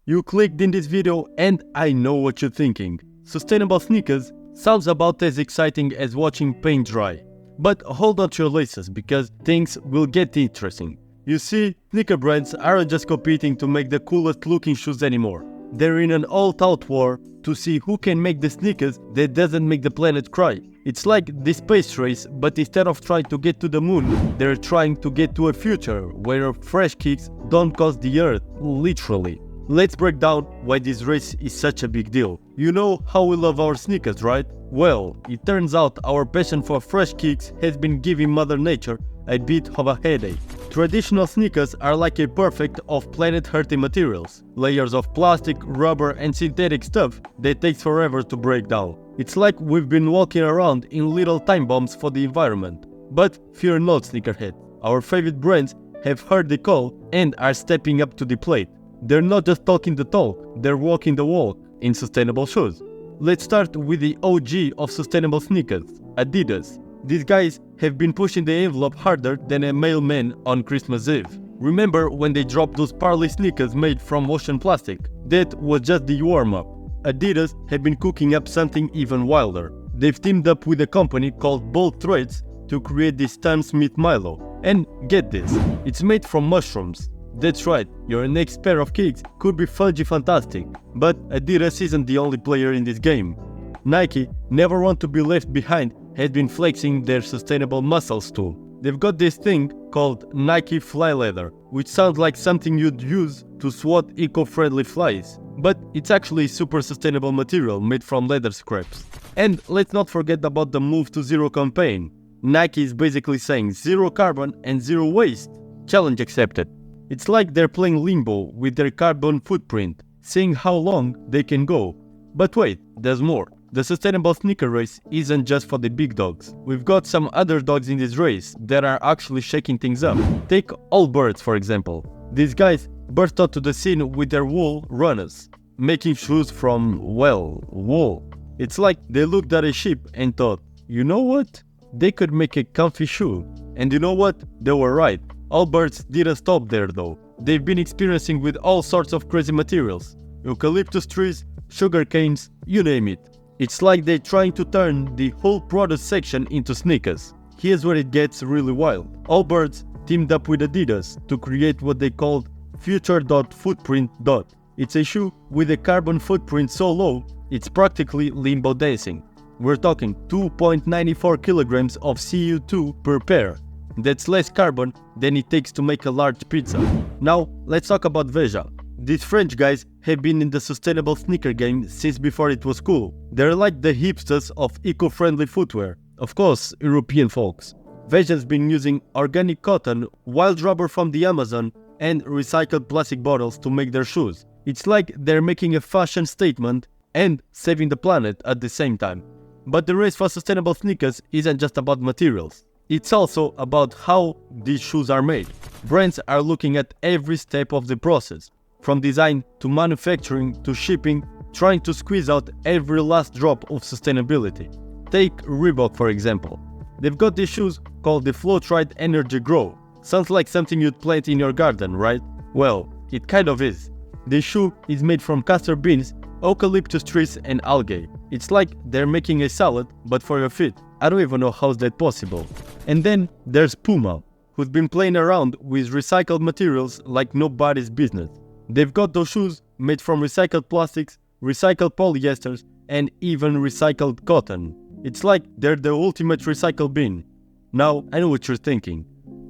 You clicked in this video and I know what you're thinking. Sustainable sneakers sounds about as exciting as watching paint dry. But hold on to your laces because things will get interesting. You see, sneaker brands aren't just competing to make the coolest looking shoes anymore. They're in an all-out war to see who can make the sneakers that doesn't make the planet cry. It's like the space race, but instead of trying to get to the moon, they're trying to get to a future where fresh kicks don't cost the earth, literally. Let's break down why this race is such a big deal. You know how we love our sneakers, right? Well, it turns out our passion for fresh kicks has been giving Mother Nature a bit of a headache. Traditional sneakers are like a perfect of planet-hurting materials. Layers of plastic, rubber and synthetic stuff that takes forever to break down. It's like we've been walking around in little time bombs for the environment. But fear not, sneakerhead. Our favorite brands have heard the call and are stepping up to the plate. They're not just talking the talk, they're walking the walk in sustainable shoes. Let's start with the OG of sustainable sneakers, Adidas. These guys have been pushing the envelope harder than a mailman on Christmas Eve. Remember when they dropped those Parley sneakers made from ocean plastic? That was just the warm-up. Adidas have been cooking up something even wilder. They've teamed up with a company called Bold Threads to create this Stan Smith Milo. And get this, it's made from mushrooms. That's right, your next pair of kicks could be fudgy fantastic. But Adidas isn't the only player in this game. Nike, never want to be left behind, has been flexing their sustainable muscles too. They've got this thing called Nike Fly Leather, which sounds like something you'd use to swat eco-friendly flies. But it's actually a super sustainable material made from leather scraps. And let's not forget about the Move to Zero campaign. Nike is basically saying zero carbon and zero waste. Challenge accepted. It's like they're playing limbo with their carbon footprint, seeing how long they can go. But wait, there's more. The sustainable sneaker race isn't just for the big dogs. We've got some other dogs in this race that are actually shaking things up. Take Allbirds for example. These guys burst onto the scene with their wool runners, making shoes from, well, wool. It's like they looked at a sheep and thought, you know what? They could make a comfy shoe. And you know what? They were right. Allbirds didn't stop there though. They've been experimenting with all sorts of crazy materials. Eucalyptus trees, sugar canes, you name it. It's like they're trying to turn the whole product section into sneakers. Here's where it gets really wild. Allbirds teamed up with Adidas to create what they called Future.Footprint. It's a shoe with a carbon footprint so low, it's practically limbo dancing. We're talking 2.94 kilograms of CO2 per pair. That's less carbon than it takes to make a large pizza. Now, let's talk about Veja. These French guys have been in the sustainable sneaker game since before it was cool. They're like the hipsters of eco-friendly footwear. Of course, European folks. Veja's been using organic cotton, wild rubber from the Amazon, and recycled plastic bottles to make their shoes. It's like they're making a fashion statement and saving the planet at the same time. But the race for sustainable sneakers isn't just about materials. It's also about how these shoes are made. Brands are looking at every step of the process, from design to manufacturing to shipping, trying to squeeze out every last drop of sustainability. Take Reebok for example. They've got these shoes called the Flow-Tried Energy Grow. Sounds like something you'd plant in your garden, right? Well, it kind of is. This shoe is made from castor beans, eucalyptus trees and algae. It's like they're making a salad, but for your feet. I don't even know how's that possible. And then there's Puma, who's been playing around with recycled materials like nobody's business. They've got those shoes made from recycled plastics, recycled polyesters, and even recycled cotton. It's like they're the ultimate recycle bin. Now, I know what you're thinking.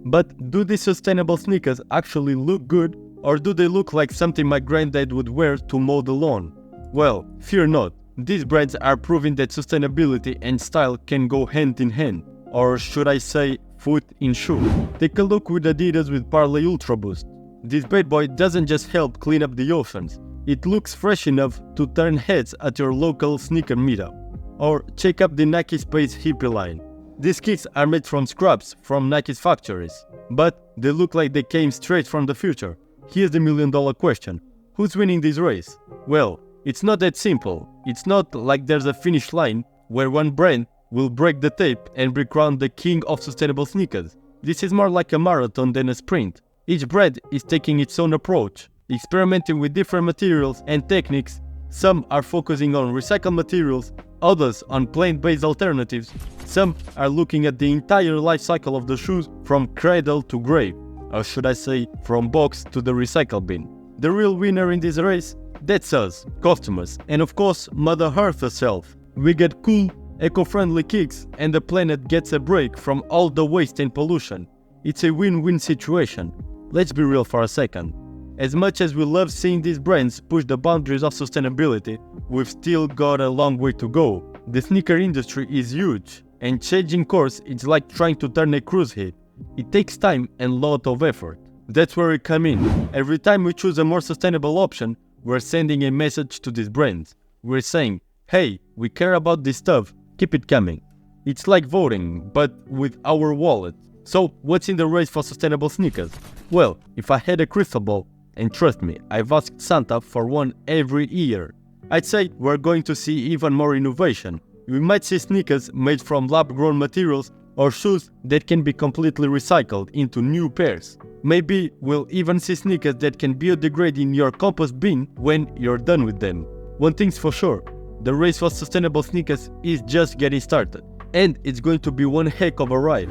But do these sustainable sneakers actually look good, or do they look like something my granddad would wear to mow the lawn? Well, fear not. These brands are proving that sustainability and style can go hand in hand, or should I say, foot in shoe. Take a look with Adidas with Parley Ultra Boost. This bad boy doesn't just help clean up the oceans, it looks fresh enough to turn heads at your local sneaker meetup. Or check up the Nike Space Hippie line. These kicks are made from scraps from Nike's factories, but they look like they came straight from the future. Here's the million-dollar question. Who's winning this race? Well, it's not that simple. It's not like there's a finish line where one brand will break the tape and be crowned the king of sustainable sneakers. This is more like a marathon than a sprint. Each brand is taking its own approach, experimenting with different materials and techniques. Some are focusing on recycled materials, others on plant-based alternatives. Some are looking at the entire life cycle of the shoes from cradle to grave, or should I say, from box to the recycle bin. The real winner in this race? That's us, customers, and of course Mother Earth herself. We get cool, eco-friendly kicks and the planet gets a break from all the waste and pollution. It's a win-win situation. Let's be real for a second. As much as we love seeing these brands push the boundaries of sustainability, we've still got a long way to go. The sneaker industry is huge, and changing course is like trying to turn a cruise ship. It takes time and lot of effort. That's where we come in. Every time we choose a more sustainable option, we're sending a message to these brands. We're saying, hey, we care about this stuff, keep it coming. It's like voting, but with our wallet. So, what's in the race for sustainable sneakers? Well, if I had a crystal ball, and trust me, I've asked Santa for one every year, I'd say we're going to see even more innovation. We might see sneakers made from lab-grown materials or shoes that can be completely recycled into new pairs. Maybe we'll even see sneakers that can biodegrade in your compost bin when you're done with them. One thing's for sure, the race for sustainable sneakers is just getting started, and it's going to be one heck of a ride.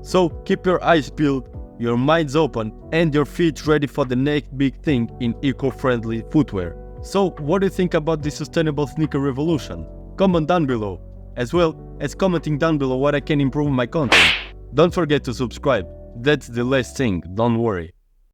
So keep your eyes peeled, your minds open, and your feet ready for the next big thing in eco-friendly footwear. So what do you think about the sustainable sneaker revolution? Comment down below, as well as commenting down below what I can improve my content. Don't forget to subscribe, that's the last thing, don't worry.